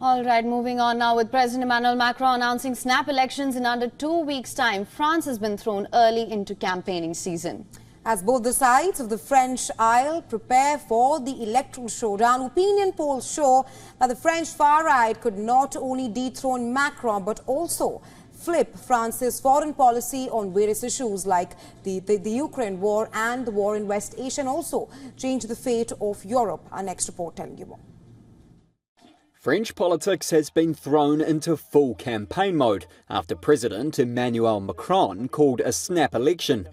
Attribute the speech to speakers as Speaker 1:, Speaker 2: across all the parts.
Speaker 1: All right, moving on now with President Emmanuel Macron announcing snap elections in under 2 weeks' time. France has been thrown early into campaigning season.
Speaker 2: As both the sides of the French Isle prepare for the electoral showdown, opinion polls show that the French far right could not only dethrone Macron but also flip France's foreign policy on various issues like the Ukraine war and the war in West Asia, and also change the fate of Europe. Our next report telling you more.
Speaker 3: French politics has been thrown into full campaign mode after President Emmanuel Macron called a snap election.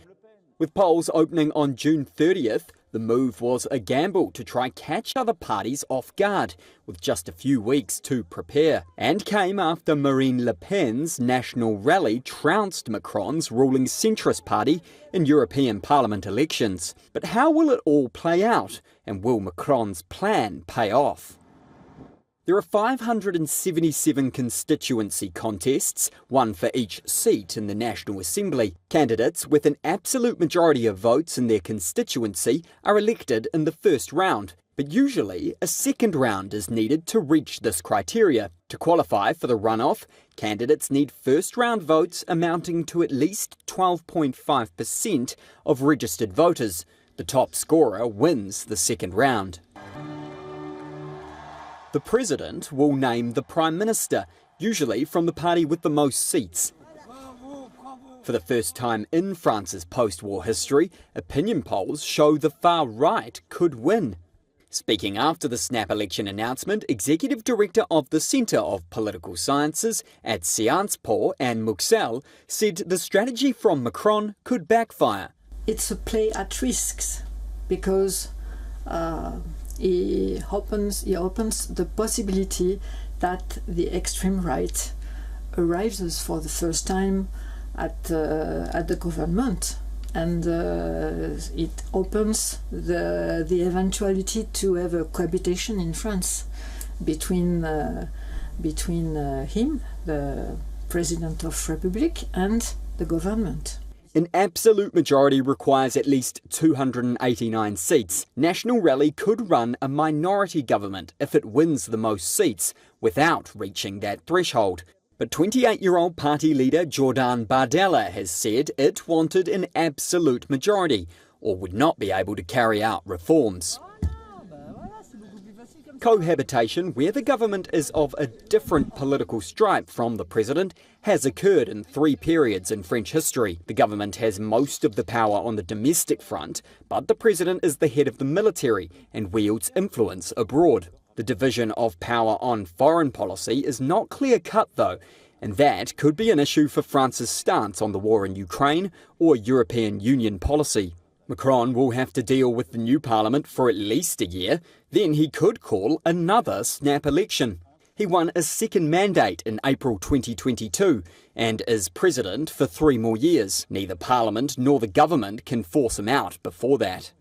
Speaker 3: With polls opening on June 30th, the move was a gamble to try catch other parties off guard, with just a few weeks to prepare, and came after Marine Le Pen's national rally trounced Macron's ruling centrist party in European Parliament elections. But how will it all play out, and will Macron's plan pay off? There are 577 constituency contests, one for each seat in the National Assembly. Candidates with an absolute majority of votes in their constituency are elected in the first round, but usually a second round is needed to reach this criteria. To qualify for the runoff, candidates need first round votes amounting to at least 12.5% of registered voters. The top scorer wins the second round. The President will name the Prime Minister, usually from the party with the most seats. For the first time in France's post-war history, opinion polls show the far right could win. Speaking after the snap election announcement, Executive Director of the Centre of Political Sciences at Sciences Po, Anne Muxel, said the strategy from Macron could backfire.
Speaker 4: It's a play at risks because He opens the possibility that the extreme right arrives for the first time at the government, and it opens the eventuality to have a cohabitation in France between him, the President of Republic, and the government.
Speaker 3: An absolute majority requires at least 289 seats. National Rally could run a minority government if it wins the most seats, without reaching that threshold. But 28-year-old party leader Jordan Bardella has said it wanted an absolute majority, or would not be able to carry out reforms. Cohabitation, where the government is of a different political stripe from the president, has occurred in 3 periods in French history. The government has most of the power on the domestic front, but the president is the head of the military and wields influence abroad. The division of power on foreign policy is not clear-cut though, and that could be an issue for France's stance on the war in Ukraine or European Union policy. Macron will have to deal with the new parliament for at least a year, then he could call another snap election. He won a second mandate in April 2022 and is president for 3 more years. Neither parliament nor the government can force him out before that.